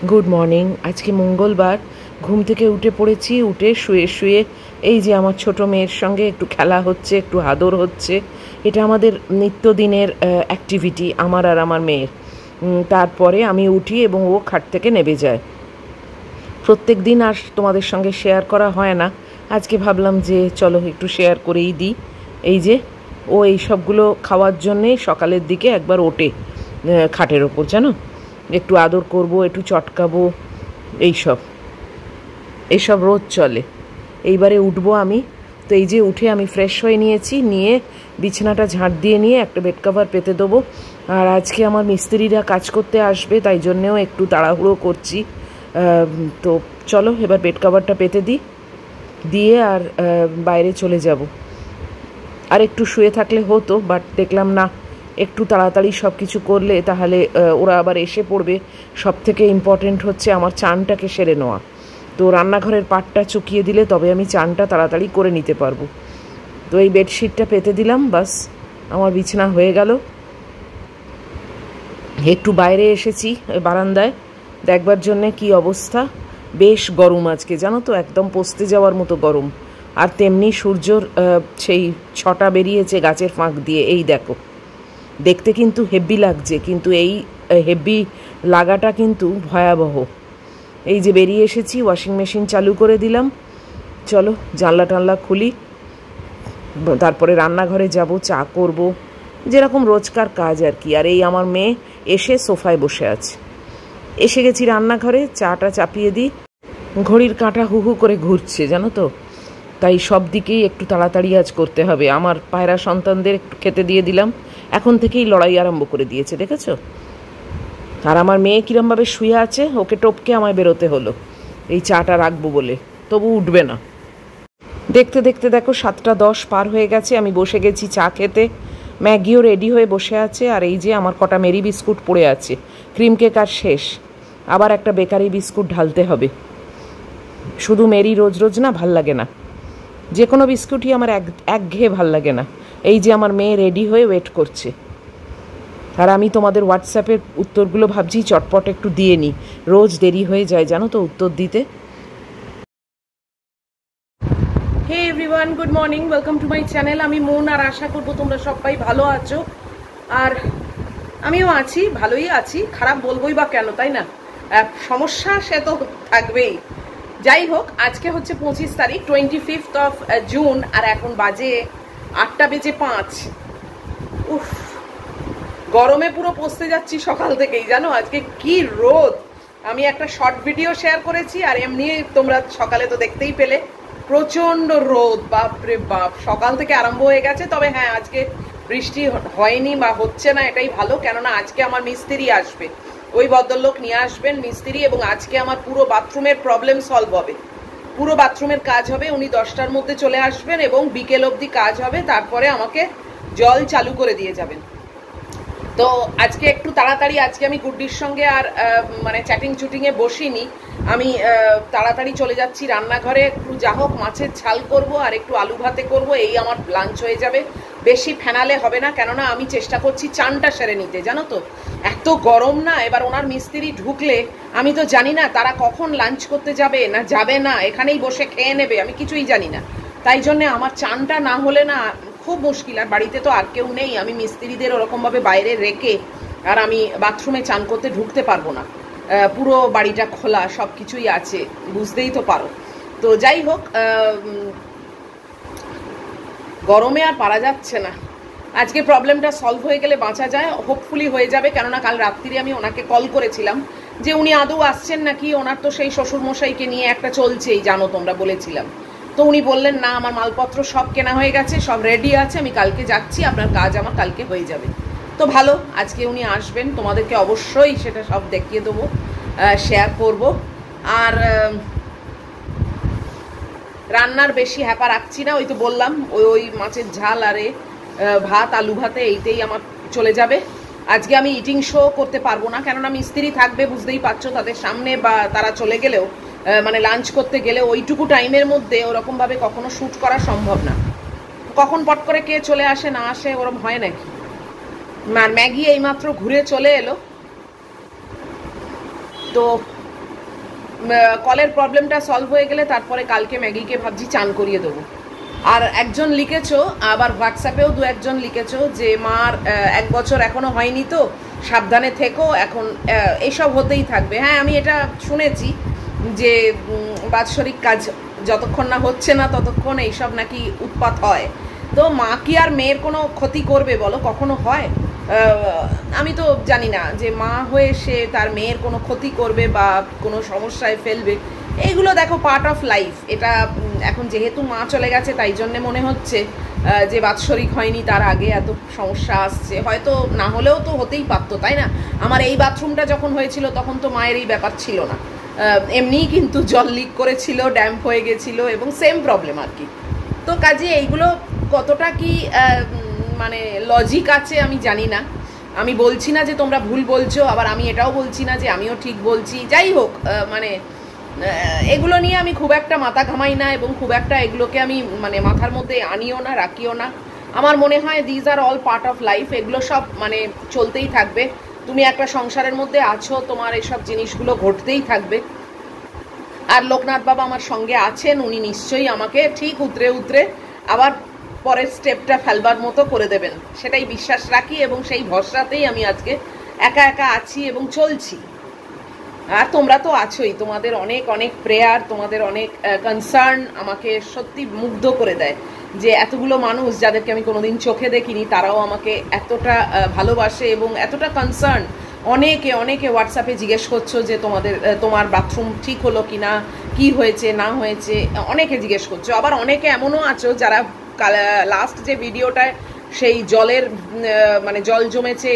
Good morning. আজকে মঙ্গলবার। ঘুম থেকে উঠে পড়েছি। উঠে শুয়ে শুয়ে এই যে আমার ছোট মেয়ের সঙ্গে একটু খেলা হচ্ছে, একটু আদর হচ্ছে। এটা আমাদের নিত্যদিনের অ্যাক্টিভিটি, আমার আর আমার মেয়ের। তারপরে আমি উঠি এবং ও খাট থেকে নেমে যায়। প্রত্যেক দিন আর তোমাদের সঙ্গে শেয়ার করা হয় না, আজকে ভাবলাম যে চলো একটু শেয়ার করেই দিই। এই যে ও এই সবগুলো খাওয়ার জন্যেই সকালের দিকে একবার ওঠে খাটের ওপর, জানো, একটু আদর করব, একটু চটকাবো, এইসব এইসব রোজ চলে। এইবারে উঠবো আমি। তো এই যে উঠে আমি ফ্রেশ হয়ে নিয়েছি, নিয়ে বিছানাটা ঝাঁট দিয়ে নিয়ে একটা বেড কভার পেতে দেবো। আর আজকে আমার মিস্ত্রিরা কাজ করতে আসবে, তাই জন্যেও একটু তাড়াহুড়ো করছি। তো চলো এবার বেড কভারটা পেতে দিই, দিয়ে আর বাইরে চলে যাব। আর একটু শুয়ে থাকলে হতো, বাট দেখলাম না, একটু তাড়াতাড়ি সব কিছু করলে তাহলে ওরা আবার এসে পড়বে। সব থেকে ইম্পর্টেন্ট হচ্ছে আমার চানটাকে সেরে নেওয়া। তো রান্নাঘরের পাটটা চুকিয়ে দিলে তবে আমি চানটা তাড়াতাড়ি করে নিতে পারবো। তো এই বেডশিটটা পেতে দিলাম, বাস আমার বিছানা হয়ে গেল। একটু বাইরে এসেছি বারান্দায় দেখবার জন্যে কি অবস্থা। বেশ গরম আজকে, জানো তো, একদম পচতে যাওয়ার মতো গরম। আর তেমনি সূর্যর সেই ছটা বেরিয়েছে গাছের ফাঁক দিয়ে, এই দেখো। দেখতে কিন্তু হেভি লাগছে, কিন্তু এই হেভি লাগাটা কিন্তু ভয়াবহ। এই যে বেরিয়ে এসেছি, ওয়াশিং মেশিন চালু করে দিলাম। চলো জানলা টানলা খুলি, তারপরে রান্নাঘরে যাব, চা করব, যেরকম রোজকার কাজ আর কি। আর এই আমার মেয়ে এসে সোফায় বসে আছে। এসে গেছি রান্নাঘরে, চাটা চাপিয়ে দিই। ঘড়ির কাঁটা হু হু করে ঘুরছে, জানো তো, তাই সব দিকেই একটু তাড়াতাড়ি আজ করতে হবে। আমার পায়রা সন্তানদের একটু খেতে দিয়ে দিলাম, এখন থেকেই লড়াই আরম্ভ করে দিয়েছে, দেখেছো। আর আমার মেয়ে কিরমভাবে শুয়ে আছে, ওকে টপকে আমায় বেরোতে হলো এই চাটা রাখবো বলে, তবু উঠবে না। দেখতে দেখতে দেখো 7:10 পার হয়ে গেছে, আমি বসে গেছি চা খেতে। ম্যাগিও রেডি হয়ে বসে আছে। আর এই যে আমার কটা মেরি বিস্কুট পড়ে আছে, ক্রিম কেক আর শেষ, আবার একটা বেকারি বিস্কুট ঢালতে হবে। শুধু মেরি রোজ রোজ না ভাল লাগে না, যে কোনো বিস্কুটই আমার একঘেয়ে ভাল লাগে না। এই যে আমার মেয়ে রেডি হয়ে ওয়েট করছে, আর আমি তোমাদের হোয়াটসঅ্যাপের উত্তরগুলো ভাবছি চটপট একটু দিয়ে নিই। রোজ দেরি হয়ে যায়, জানো তো, উত্তর দিতে। Hey everyone, good morning, welcome to my channel. আমি মন, আর আশা করবো তোমরা সবাই ভালো আছো। আর আমিও আছি, ভালোই আছি। খারাপ বলবোই বা কেন, তাই না? সমস্যা সে তো থাকবেই। যাই হোক, আজকে হচ্ছে 25 তারিখ, 25th of জুন, আর এখন বাজে 8:05। উফ, গরমে পুরো পচতে যাচ্ছি সকাল থেকেই, জানো। আজকে কি রোদ! আমি একটা শর্ট ভিডিও শেয়ার করেছি, আর এমনি তোমরা সকালে তো দেখতেই পেলে প্রচন্ড রোদ, বাপরে বাপ। সকাল থেকে আরম্ভ হয়ে গেছে। তবে হ্যাঁ, আজকে বৃষ্টি হয়নি বা হচ্ছে না, এটাই ভালো। কেননা আজকে আমার মিস্ত্রি আসবে, ওই ভদ্রলোক নিয়ে আসবেন মিস্ত্রি, এবং আজকে আমার পুরো বাথরুমের প্রবলেম সলভ হবে। পুরো বাথরুমের কাজ হবে। উনি 10টার মধ্যে চলে আসবেন এবং বিকেল অবধি কাজ হবে, তারপরে আমাকে জল চালু করে দিয়ে যাবেন। তো আজকে একটু তাড়াতাড়ি, আজকে আমি গুড্ডির সঙ্গে আর মানে চ্যাটিং চুটিংয়ে বসিনি। আমি তাড়াতাড়ি চলে যাচ্ছি রান্নাঘরে। একটু যা হোক মাছের ঝাল করব আর একটু আলু ভাতে করব, এই আমার লাঞ্চ হয়ে যাবে। বেশি ফেনালে হবে না, কেননা আমি চেষ্টা করছি চানটা সেরে নিতে, জানো তো। এত গরম না, এবার ওনার মিস্ত্রি ঢুকলে আমি তো জানি না তারা কখন লাঞ্চ করতে যাবে না যাবে না, এখানেই বসে খেয়ে নেবে, আমি কিছুই জানি না। তাই জন্যে আমার চানটা না হলে না খুব মুশকিল। আর বাড়িতে তো আর কেউ নেই, আমি মিস্ত্রিদের ওরকমভাবে বাইরে রেখে আর আমি বাথরুমে চান করতে ঢুকতে পারবো না। পুরো বাড়িটা খোলা, সব কিছুই আছে, বুঝতেই তো পারো। তো যাই হোক, গরমে আর পারা যাচ্ছে না। আজকে প্রবলেমটা সলভ হয়ে গেলে বাঁচা যায়, হোপফুলি হয়ে যাবে। কেননা কাল রাত্রিরে আমি ওনাকে কল করেছিলাম যে উনি আদৌ আসছেন নাকি। ওনার তো সেই শ্বশুরমশাইকে নিয়ে একটা চলছেই, জানো তোমরা, বলেছিলাম। তো উনি বললেন না, আমার মালপত্র সব কেনা হয়ে গেছে, সব রেডি আছে, আমি কালকে যাচ্ছি, আপনার কাজ আমার কালকে হয়ে যাবে। তো ভালো, আজকে উনি আসবেন, তোমাদেরকে অবশ্যই সেটা সব দেখিয়ে দেবো, শেয়ার করব। আর রান্নার বেশি হ্যাপা রাখছি না, ওই তো বললাম, ওই মাছের ঝাল আরে ভাত, আলু ভাতে, এইতেই আমার চলে যাবে। আজকে আমি ইটিং শো করতে পারবো না, কেননা মিস্ত্রি থাকবে, বুঝতেই পারছো, তাদের সামনে বা তারা চলে গেলেও, মানে লাঞ্চ করতে গেলে ওইটুকু টাইমের মধ্যে ওরকমভাবে কখনো শ্যুট করা সম্ভব না। কখন পট করে কে চলে আসে না আসে, ওরম হয় নাকি। আর ম্যাগি এইমাত্র ঘুরে চলে এলো। তো কলের প্রবলেমটা সলভ হয়ে গেলে তারপরে কালকে ম্যাগিকে ভাবছি চান করিয়ে দেবো। আর একজন লিখেছো, আবার হোয়াটসঅ্যাপেও দু একজন লিখেছো যে মার 1 বছর এখনো হয়নি, তো সাবধানে থেকো, এখন এইসব হতেই থাকবে। হ্যাঁ, আমি এটা শুনেছি যে বাৎসরিক কাজ যতক্ষণ না হচ্ছে না ততক্ষণ এইসব নাকি উৎপাত হয়। তো মা কি আর মেয়ের কোনো ক্ষতি করবে বলো, কখনো হয়? আমি তো জানি না যে মা হয়ে সে তার মেয়ের কোনো ক্ষতি করবে বা কোনো সমস্যায় ফেলবে। এইগুলো দেখো পার্ট অফ লাইফ। এটা এখন যেহেতু মা চলে গেছে তাই জন্যে মনে হচ্ছে যে বাৎসরিক হয়নি তার আগে এত সমস্যা আসছে, হয়তো না হলেও তো হতেই পারতো, তাই না? আমার এই বাথরুমটা যখন হয়েছিল তখন তো মায়ের এই ব্যাপার ছিল না, এমনিই কিন্তু জল লিক করেছিল, ড্যাম্প হয়ে গেছিলো এবং সেম প্রবলেম আর কি। তো কাজে এইগুলো কতটা কি মানে লজিক আছে আমি জানি না। আমি বলছি না যে তোমরা ভুল বলছো, আবার আমি এটাও বলছি না যে আমিও ঠিক বলছি। যাই হোক, মানে এগুলো নিয়ে আমি খুব একটা মাথা ঘামাই না এবং খুব একটা এগুলোকে আমি মানে মাথার মধ্যে আনিও না, রাখিও না। আমার মনে হয় these are all part of life, এগুলো সব মানে চলতেই থাকবে। তুমি একটা সংসারের মধ্যে আছো, তোমার এইসব জিনিসগুলো ঘটতেই থাকবে। আর লোকনাথ বাবা আমার সঙ্গে আছেন, উনি নিশ্চয়ই আমাকে ঠিক উতরে আবার পরের স্টেপটা ফেলবার মতো করে দেবেন, সেটাই বিশ্বাস রাখি এবং সেই ভরসাতেই আমি আজকে একা একা আছি এবং চলছি। আর তোমরা তো আছোই, তোমাদের অনেক অনেক প্রেয়ার, তোমাদের অনেক কনসার্ন আমাকে সত্যি মুগ্ধ করে দেয় যে এতগুলো মানুষ যাদেরকে আমি কোনোদিন চোখে দেখিনি তারাও আমাকে এতটা ভালোবাসে এবং এতটা কনসার্ন। অনেকে হোয়াটসঅ্যাপে জিজ্ঞেস করছো যে তোমার বাথরুম ঠিক হলো কি না, কি হয়েছে না হয়েছে, অনেকে জিজ্ঞেস করছো। আবার অনেকে এমনও আছো যারা লাস্ট যে ভিডিওটায় সেই জলের মানে জল জমেছে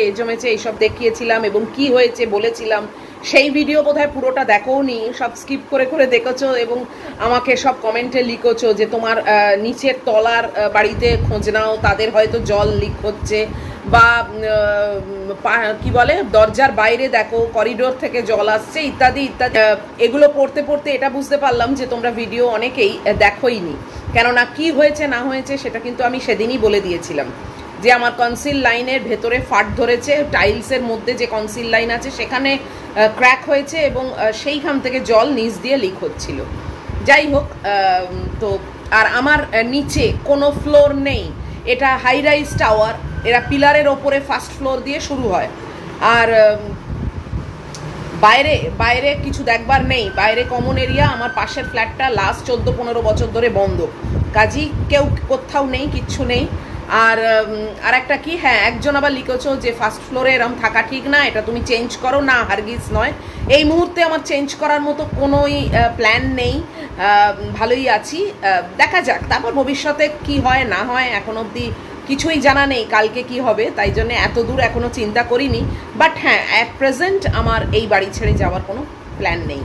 এইসব দেখিয়েছিলাম এবং কি হয়েছে বলেছিলাম, সেই ভিডিও বোধহয় পুরোটা দেখোনি, সব স্কিপ করে দেখেছো এবং আমাকে সব কমেন্টে লিখেছো যে তোমার নিচের তলার বাড়িতে খোঁজ নাও, তাদের হয়তো জল লিক হচ্ছে, বা কি বলে দরজার বাইরে দেখো করিডোর থেকে জল আসছে, ইত্যাদি ইত্যাদি। এগুলো পড়তে এটা বুঝতে পারলাম যে তোমরা ভিডিও অনেকেই দেখোইনি, কেননা কি হয়েছে না হয়েছে সেটা কিন্তু আমি সেদিনই বলে দিয়েছিলাম যে আমার কনসিল লাইনের ভেতরে ফাট ধরেছে, টাইলসের মধ্যে যে কনসিল লাইন আছে সেখানে ক্র্যাক হয়েছে এবং সেইখান থেকে জল নিচ দিয়ে লিক হচ্ছিল। যাই হোক, তো আর আমার নিচে কোনো ফ্লোর নেই, এটা হাই রাইজ টাওয়ার, এরা পিলারের ওপরে ফার্স্ট ফ্লোর দিয়ে শুরু হয়। আর বাইরে কিছু দেখবার নেই, বাইরে কমন এরিয়া। আমার পাশের ফ্ল্যাটটা লাস্ট 14-15 বছর ধরে বন্ধ, কাজী কেউ কোথাও নেই, কিচ্ছু নেই। আর একটা কি, হ্যাঁ, একজন আবার লিখেছো যে ফার্স্ট ফ্লোরে এরম থাকা ঠিক না, এটা তুমি চেঞ্জ করো না। হারগিজ নয়, এই মুহূর্তে আমার চেঞ্জ করার মতো কোনোই প্ল্যান নেই, ভালোই আছি। দেখা যাক তারপর ভবিষ্যতে কি হয় না হয়, এখন অবধি কিছুই জানা নেই কালকে কি হবে, তাই জন্য এত দূর এখনো চিন্তা করিনি। বাট হ্যাঁ, অ্যাট প্রেজেন্ট আমার এই বাড়ি ছেড়ে যাওয়ার কোনো প্ল্যান নেই।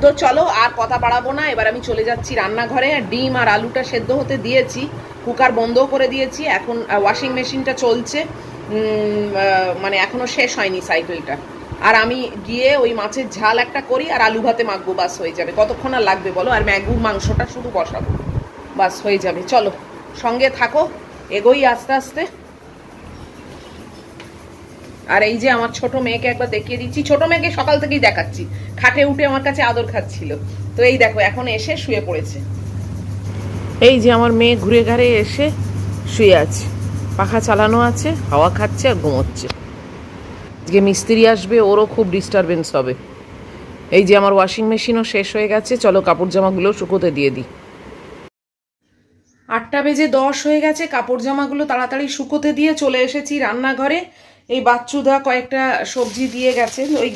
তো চলো আর কথা বাড়াবো না, এবার আমি চলে যাচ্ছি রান্নাঘরে। ডিম আর আলুটা সেদ্ধ হতে দিয়েছি, কুকার বন্ধ করে দিয়েছি, এখন ওয়াশিং মেশিনটা চলছে, মানে এখনো শেষ হয়নি সাইকেলটা। আর আমি গিয়ে ওই মাছের ঝাল একটা করি আর আলু ভাতে মাখবো, বাস হয়ে যাবে। কতক্ষণ আর লাগবে বলো? আর ম্যাগুর মাংসটা শুধু বসাবো, বাস হয়ে যাবে। চলো সঙ্গে থাকো, এগোই আস্তে আস্তে। আর এই যে আমার ছোট মেয়েকে একবার দেখিয়ে দিচ্ছি, ছোট মেয়েকে সকাল থেকেই দেখাচ্ছি, খাটে উঠে আমার কাছে আদর খাচ্ছিল, তো এই দেখো এখন এসে শুয়ে পড়েছে। এই যে আমার মেয়ে ঘুরে ঘাড়ে এসে শুয়ে আছে, পাখা চালানো আছে, হাওয়া খাচ্ছে আর ঘুমোচ্ছে। আজকে মিস্ত্রি আসবে, ওরও খুব ডিস্টারবেন্স হবে। এই যে আমার ওয়াশিং মেশিনও শেষ হয়ে গেছে, চলো কাপড় জামাগুলো শুকোতে দিয়ে দিই। 8:10 হয়ে গেছে, কাপড় জামাগুলো তাড়াতাড়ি শুকোতে দিয়ে চলে এসেছি রান্নাঘরে। এই বাচ্চুদা কয়েকটা সবজি দিয়ে গেছে, ওই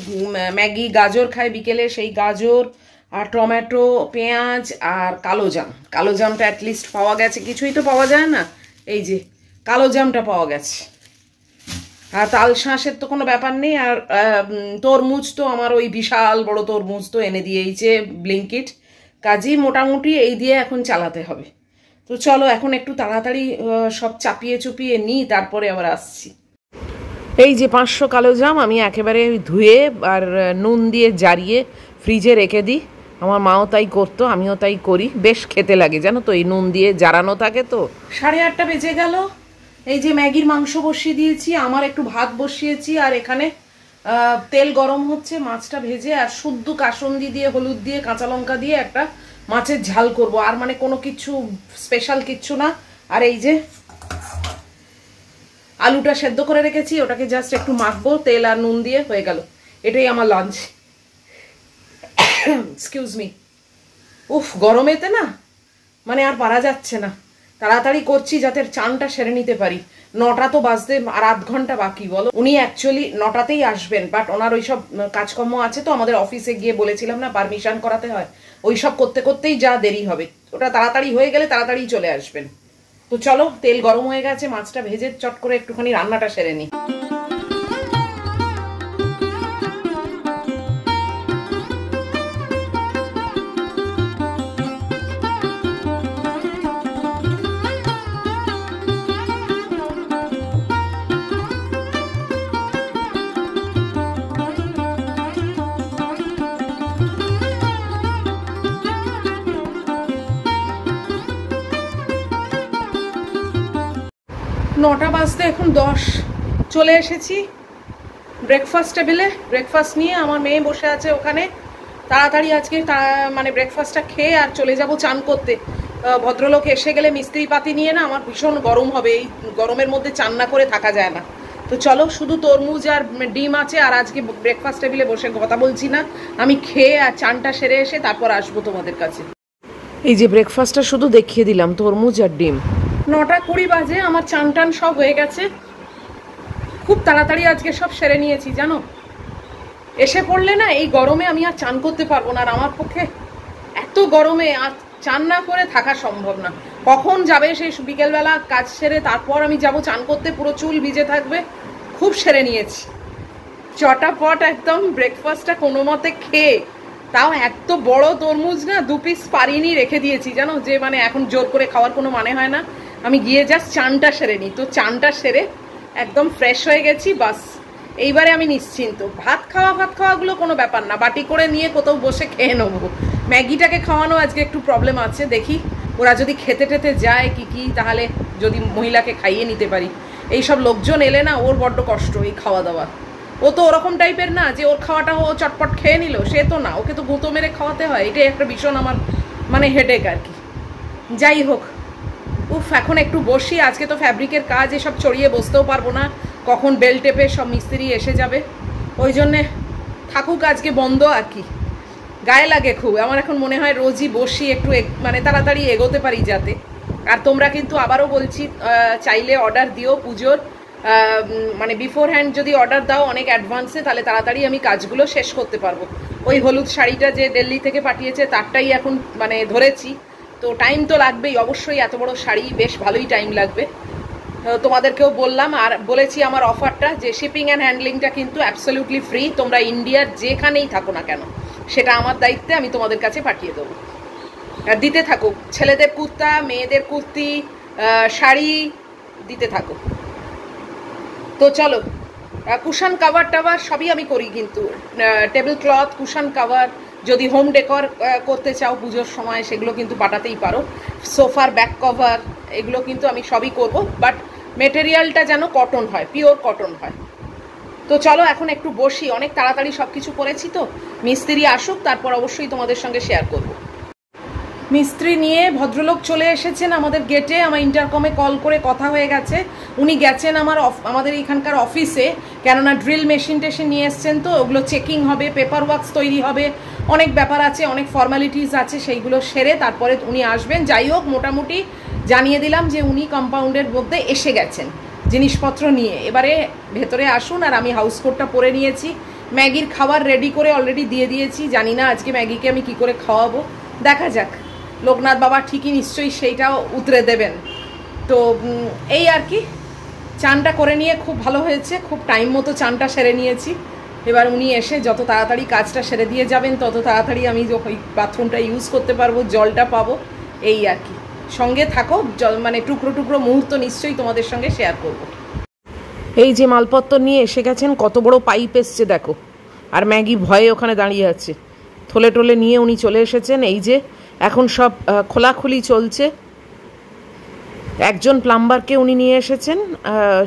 ম্যাগি গাজর খায় বিকেলে, সেই গাজর আর টমেটো, পেঁয়াজ আর কালো জামটা অ্যাটলিস্ট পাওয়া গেছে, কিছুই তো পাওয়া যায় না, এই যে কালো জামটা পাওয়া গেছে। আর তাল শাঁসের তো কোনো ব্যাপার নেই। আর তরমুজ তো আমার ওই বিশাল বড় তরমুজ তো এনে দিয়েছে ব্লিঙ্কিট, কাজেই মোটামুটি এই দিয়ে এখন চালাতে হবে। তো চলো এখন একটু তাড়াতাড়ি সব চাপিয়ে চুপিয়ে নিই, তারপরে আবার আসছি। এই যে 500 কালো জাম আমি একেবারে ধুয়ে আর নুন দিয়ে জারিয়ে ফ্রিজে রেখে দিই। আমার মাও তাই করতো, আমিও তাই করি, বেশ খেতে লাগে জানো তো, এই নুন দিয়ে জারানো থাকে তো। 8:30 বেজে গেল। এই যে ম্যাগির মাংস বসিয়ে দিয়েছি, আমার একটু ভাত বসিয়েছি, আর এখানে তেল গরম হচ্ছে, মাছটা ভেজে আর শুদ্ধ কাসুন্দি দিয়ে হলুদ দিয়ে কাঁচা লঙ্কা দিয়ে একটা মাছের ঝাল করব, আর মানে কোনো কিছু স্পেশাল কিচ্ছু না। আর এই যে আলুটা সেদ্ধ করে রেখেছি, ওটাকে জাস্ট একটু মাখবো তেল আর নুন দিয়ে, হয়ে গেল। এটাই আমার লাঞ্চ। Excuse me. উফ, গরমেতে না মানে আর পারা যাচ্ছে না। তাড়াতাড়ি করছি যাতে চানটা সেরে নিতে পারি। 9টা তো বাজতে আর আধ ঘন্টা বাকি, বলো। উনি অ্যাকচুয়ালি 9টাতেই আসবেন, বাট ওনার ওইসব কাজকর্ম আছে তো, আমাদের অফিসে গিয়ে বলেছিলাম না পারমিশন করাতে হয়, ওইসব করতে করতেই যা দেরি হবে। ওটা তাড়াতাড়ি হয়ে গেলে তাড়াতাড়ি চলে আসবেন। তো চলো, তেল গরম হয়ে গেছে, মাছটা ভেজে চট করে একটুখানি রান্নাটা সেরে নিই। নটা বাজতে এখন 10, চলে এসেছি ব্রেকফাস্ট টেবিলে। ব্রেকফাস্ট নিয়ে আমার মেয়ে বসে আছে ওখানে। তাড়াতাড়ি আজকে মানে ব্রেকফাস্টটা খেয়ে আর চলে যাব চান করতে। ভদ্রলোক এসে গেলে মিস্ত্রি পাতি নিয়ে না আমার ভীষণ গরম হবে, এই গরমের মধ্যে চান না করে থাকা যায় না। তো চলো, শুধু তরমুজ আর ডিম আছে, আর আজকে ব্রেকফাস্ট টেবিলে বসে কথা বলছি না, আমি খেয়ে আর চানটা সেরে এসে তারপর আসবো তোমাদের কাছে। এই যে ব্রেকফাস্টটা শুধু দেখিয়ে দিলাম, তরমুজ আর ডিম। 9:20 বাজে, আমার চান টান সব হয়ে গেছে। খুব তাড়াতাড়ি আজকে সব সেরে নিয়েছি জানো। এসে পড়লে না এই গরমে আমি আর চান করতে পারবো না, আর আমার পক্ষে এত গরমে আর চান না করে থাকা সম্ভব না। কখন যাবে সেই বিকেলবেলা কাজ সেরে তারপর আমি যাব চান করতে, পুরো চুল ভিজে থাকবে। খুব সেরে নিয়েছি চটাপট একদম। ব্রেকফাস্টটা কোনো মতে খেয়ে, তাও এত বড় তরমুজ না 2 পিস পারিনি, রেখে দিয়েছি জানো, যে মানে এখন জোর করে খাওয়ার কোনো মানে হয় না। আমি গিয়ে জাস্ট চানটা সেরে নিই। তো চানটা সেরে একদম ফ্রেশ হয়ে গেছি, বাস এইবারে আমি নিশ্চিন্ত। ভাত খাওয়াগুলো কোনো ব্যাপার না, বাটি করে নিয়ে কোথাও বসে খেয়ে নেবো। ম্যাগিটাকে খাওয়ানো আজকে একটু প্রবলেম আছে, দেখি ওরা যদি খেতে টেতে যায় কি তাহলে যদি মহিলাকে খাইয়ে নিতে পারি। এইসব লোকজন এলে না ওর বড্ড কষ্ট এই খাওয়া দাওয়া। ও তো ওরকম টাইপের না যে ওর খাওয়াটা ও চটপট খেয়ে নিল, সে তো না, ওকে তো গুঁতো মেরে খাওয়াতে হয়। এটাই একটা ভীষণ আমার মানে হেডেক আর কি। যাই হোক, উফ, এখন একটু বসি। আজকে তো ফ্যাব্রিকের কাজ, এসব ছড়িয়ে বসতেও পারবো না, কখন বেল টেপে সব মিস্ত্রি এসে যাবে। ওই জন্যে থাকুক আজকে বন্ধ আর কি। গায়ে লাগে খুব। আমার এখন মনে হয় রোজই বসি, একটু মানে তাড়াতাড়ি এগোতে পারি যাতে। আর তোমরা কিন্তু আবারও বলছি, চাইলে অর্ডার দিও পুজোর, মানে বিফোর হ্যান্ড যদি অর্ডার দাও অনেক অ্যাডভান্সে, তাহলে তাড়াতাড়ি আমি কাজগুলো শেষ করতে পারবো। ওই হলুদ শাড়িটা যে দিল্লি থেকে পাঠিয়েছে তারটাই এখন মানে ধরেছি, তো টাইম তো লাগবেই অবশ্যই। এত বড় শাড়ি বেশ ভালোই টাইম লাগবে। তোমাদেরকেও বললাম আর বলেছি আমার অফারটা, যে শিপিং অ্যান্ড হ্যান্ডলিংটা কিন্তু অ্যাবসলিউটলি ফ্রি। তোমরা ইন্ডিয়ার যেখানেই থাকো না কেন, সেটা আমার দায়িত্বে আমি তোমাদের কাছে পাঠিয়ে দেবো। দিতে থাকো, ছেলেদের কুর্তা, মেয়েদের কুর্তি, শাড়ি দিতে থাকো। তো চলো, কুশন কাভার টাভার সবই আমি করি কিন্তু, টেবিল ক্লথ, কুশন কাভার, যদি হোম ডেকর করতে চাও পুজোর সময় সেগুলো কিন্তু পাঠাতেই পারো। সোফার ব্যাক কভার, এগুলো কিন্তু আমি সবই করব, বাট মেটেরিয়ালটা যেন কটন হয়, পিওর কটন হয়। তো চলো এখন একটু বসি, অনেক তাড়াতাড়ি সব কিছু করেছি তো, মিস্ত্রি আসুক তারপর অবশ্যই তোমাদের সঙ্গে শেয়ার করব। মিস্ত্রি নিয়ে ভদ্রলোক চলে এসেছেন আমাদের গেটে। আমার ইন্টারকমে কল করে কথা হয়ে গেছে, উনি গেছেন আমাদের এখানকার অফিসে, কেননা ড্রিল মেশিন টেশিন নিয়ে এসছেন, তো ওগুলো চেকিং হবে, পেপার ওয়ার্কস তৈরি হবে, অনেক ব্যাপার আছে, অনেক ফর্মালিটিস আছে, সেইগুলো সেরে তারপরে উনি আসবেন। যাই হোক, মোটামুটি জানিয়ে দিলাম যে উনি কম্পাউন্ডের মধ্যে এসে গেছেন জিনিসপত্র নিয়ে। এবারে ভেতরে আসুন। আর আমি হাউস কোটটা পরে নিয়েছি, ম্যাগির খাবার রেডি করে অলরেডি দিয়ে দিয়েছি। জানি না আজকে ম্যাগিকে আমি কি করে খাওয়াবো, দেখা যাক। লোকনাথ বাবা ঠিকই নিশ্চয়ই সেইটাও উতরে দেবেন। তো এই আর কি, চানটা করে নিয়ে খুব ভালো হয়েছে, খুব টাইম মতো চানটা সেরে নিয়েছি। এবার উনি এসে যত তাড়াতাড়ি কাজটা সেরে দিয়ে যাবেন তত তাড়াতাড়ি আমি ওই বাথরুমটা ইউজ করতে পারবো, জলটা পাবো, এই আর কি। সঙ্গে থাকো, মানে টুকরো টুকরো মুহূর্ত নিশ্চয়ই তোমাদের সঙ্গে শেয়ার করব। এই যে মালপত্র নিয়ে এসে গেছেন, কত বড় পাইপ এসছে দেখো। আর ম্যাগি ভয়ে ওখানে দাঁড়িয়ে আছে, থলে টলে নিয়ে উনি চলে এসেছেন। এই যে এখন সব খোলাখুলি চলছে। একজন প্লাম্বারকে উনি নিয়ে এসেছেন,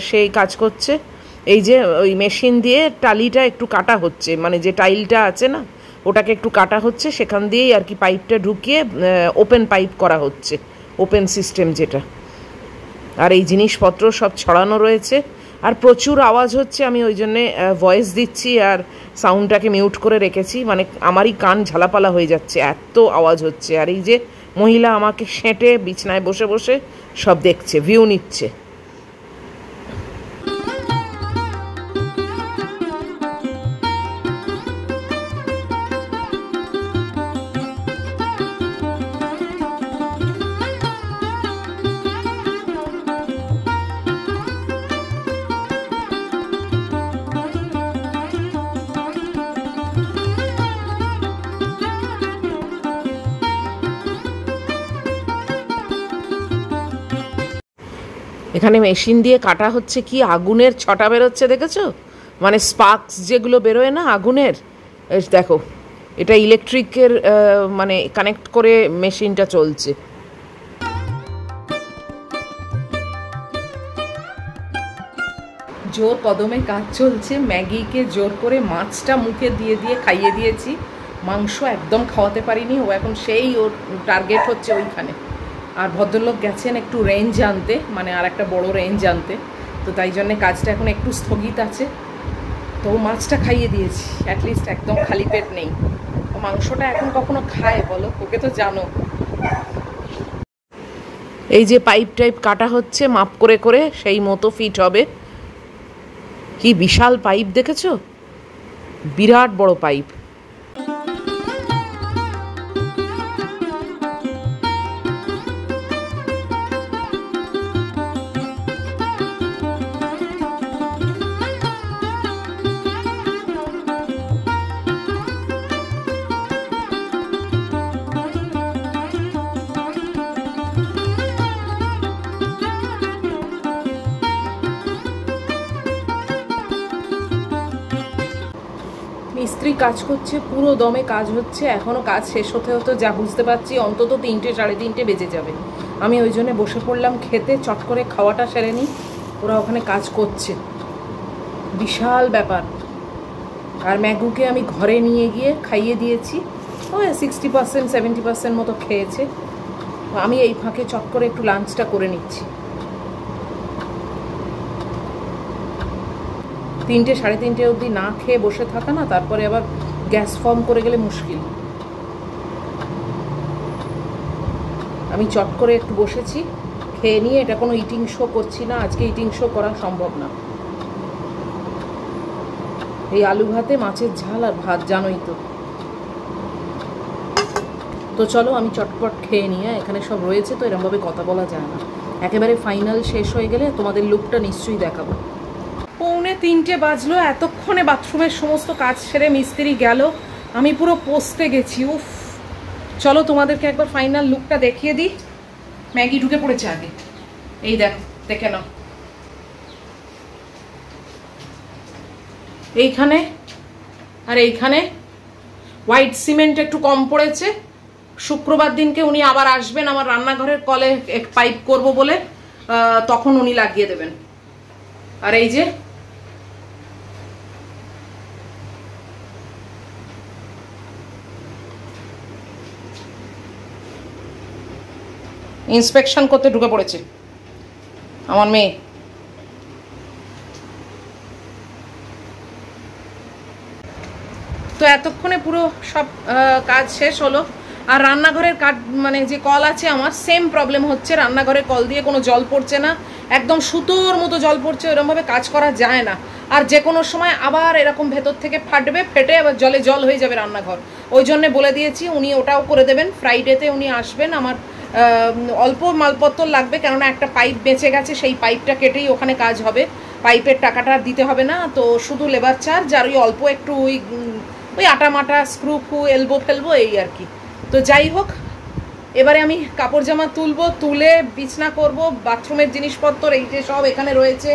সেই কাজ করছে। এই যে ওই মেশিন দিয়ে টালিটা একটু কাটা হচ্ছে, মানে যে টাইলটা আছে না ওটাকে একটু কাটা হচ্ছে, সেখান দিয়েই আর কি পাইপটা ঢুকিয়ে ওপেন পাইপ করা হচ্ছে, ওপেন সিস্টেম যেটা। আর এই জিনিসপত্র সব ছড়ানো রয়েছে আর প্রচুর আওয়াজ হচ্ছে, আমি ওই জন্যে ভয়েস দিচ্ছি আর সাউন্ডটাকে মিউট করে রেখেছি, মানে আমারই কান ঝালাপালা হয়ে যাচ্ছে, এত আওয়াজ হচ্ছে। আর এই যে মহিলা আমাকে সেঁটে বিছনায় বসে বসে সব দেখছে, ভিউ নিচ্ছে। এখানে মেশিন দিয়ে কাটা হচ্ছে, কি আগুনের ছটা বেরোচ্ছে দেখেছো, মানে স্পার্কস যেগুলো বেরোয় না আগুনের, দেখো এটা ইলেকট্রিকের মানে কানেক্ট করে মেশিনটা চলছে। জোর কদমে কাজ চলছে, ম্যাগিকে জোর করে মাছটা মুখে দিয়ে দিয়ে খাইয়ে দিয়েছি, মাংস একদম খাওয়াতে পারিনি, ও এখন সেই ওর টার্গেট হচ্ছে ওইখানে। আর ভদ্রলোক গেছেন একটু রেঞ্জ আনতে, মানে আর একটা বড় রেঞ্জ আনতে, তো তাই জন্যে কাজটা এখন একটু স্থগিত আছে। তো মাছটা খাইয়ে দিয়েছি, অ্যাটলিস্ট একদম খালি পেট নেই। মাংসটা এখন কখনো খায় বলো, ওকে তো জানো। এই যে পাইপ টাইপ কাটা হচ্ছে মাপ করে করে, সেই মতো ফিট হবে। কি বিশাল পাইপ দেখেছো, বিরাট বড় পাইপ। মিস্ত্রি কাজ করছে, পুরো দমে কাজ হচ্ছে, এখনও কাজ শেষ হতে হতে যা বুঝতে পারছি অন্তত 3টে 3:30 বেজে যাবে। আমি ওই জন্য বসে পড়লাম খেতে, চট করে খাওয়াটা সেরে নিই। ওরা ওখানে কাজ করছে, বিশাল ব্যাপার। আর ম্যাগুকে আমি ঘরে নিয়ে গিয়ে খাইয়ে দিয়েছি, ওই 60% 70% মতো খেয়েছে। আমি এই ফাঁকে চট করে একটু লাঞ্চটা করে নিচ্ছি। 3টে 3:30 অবধি না খেয়ে বসে থাকা না, তারপরে আবার গ্যাস ফর্ম করে গেলে মুশকিল। আমি চট করে একটু বসেছি, খেয়ে নিয়ে। এটা কোনো ইটিং শো করছি না, আজকে ইটিং শো করা সম্ভব না। এই আলু ভাতে মাছের ঝাল আর ভাত, জানোই তো। তো চলো আমি চটপট খেয়ে নিয়ে, এখানে সব রয়েছে তো এরমভাবে কথা বলা যায় না। একেবারে ফাইনাল শেষ হয়ে গেলে তোমাদের লুকটা নিশ্চয়ই দেখাবো। 2:45 বাজলো, এতক্ষণে বাথরুমের সমস্ত কাজ সেরে মিস্ত্রি গেল, আমি পুরো পস্তে গেছি। উফ, চলো তোমাদেরকে একবার ফাইনাল লুকটা দেখিয়ে দিই। ম্যাগি ঢুকে পড়েছে আগে, এই দেখো, দেখে নাও। এইখানে আর এইখানে হোয়াইট সিমেন্ট একটু কম পড়েছে। শুক্রবার দিনকে উনি আবার আসবেন আমার রান্নাঘরের কলে পাইপ করব বলে, তখন উনি লাগিয়ে দেবেন। আর এই যে ইন্সপেকশন করতে ঢুকে পড়েছে আমার মেয়ে। তো এতক্ষণে পুরো সব কাজ শেষ হলো। আর রান্নাঘরের কাজ, মানে যে কল আছে আমার, সেম প্রবলেম হচ্ছে। রান্নাঘরের কল দিয়ে কোনো জল পড়ছে না, একদম সুতোর মতো জল পড়ছে, এরকমভাবে কাজ করা যায় না। আর যে কোনো সময় আবার এরকম ভেতর থেকে ফাটবে, ফেটে আবার জলে জল হয়ে যাবে রান্নাঘর। ওই জন্য বলে দিয়েছি, উনি ওটাও করে দেবেন। ফ্রাইডেতে উনি আসবেন। আমার অল্প মালপত্র লাগবে, কেননা একটা পাইপ বেঁচে গেছে, সেই পাইপটা কেটেই ওখানে কাজ হবে। পাইপের টাকাটা দিতে হবে না, তো শুধু লেবার চার্জ আর ওই অল্প একটু ওই আটা মাটা স্ক্রু ফু এলবো ফেলবো, এই আর কি। তো যাই হোক, এবারে আমি কাপড় জামা তুলবো, তুলে বিছনা করব। বাথরুমের জিনিসপত্র এই যে সব এখানে রয়েছে,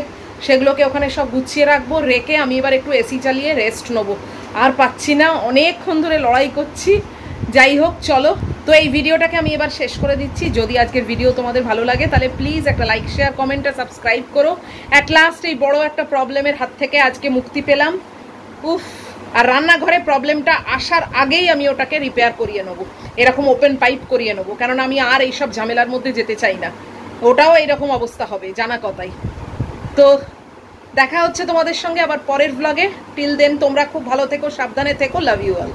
সেগুলোকে ওখানে সব গুছিয়ে রাখবো। রেখে আমি এবার একটু এসি চালিয়ে রেস্ট নেবো। আর পাচ্ছি না, অনেকক্ষণ ধরে লড়াই করছি যাই হোক চলো, তো এই ভিডিওটাকে আমি এবার শেষ করে দিচ্ছি। যদি আজকের ভিডিও তোমাদের ভালো লাগে তাহলে প্লিজ একটা লাইক, শেয়ার, কমেন্ট আর সাবস্ক্রাইব করো। অ্যাট লাস্ট এই বড় একটা প্রবলেমের হাত থেকে আজকে মুক্তি পেলাম। উফ, আর রান্নাঘরে প্রবলেমটা আসার আগেই আমি ওটাকে রিপেয়ার করিয়ে নেবো, এরকম ওপেন পাইপ করিয়ে নেবো, কারণ আমি আর এইসব ঝামেলার মধ্যে যেতে চাই না। ওটাও এইরকম অবস্থা হবে জানা কথাই। তো দেখা হচ্ছে তোমাদের সঙ্গে আবার পরের ব্লগে। টিল দেন তোমরা খুব ভালো থেকো, সাবধানে থেকো, লাভ ইউ অল।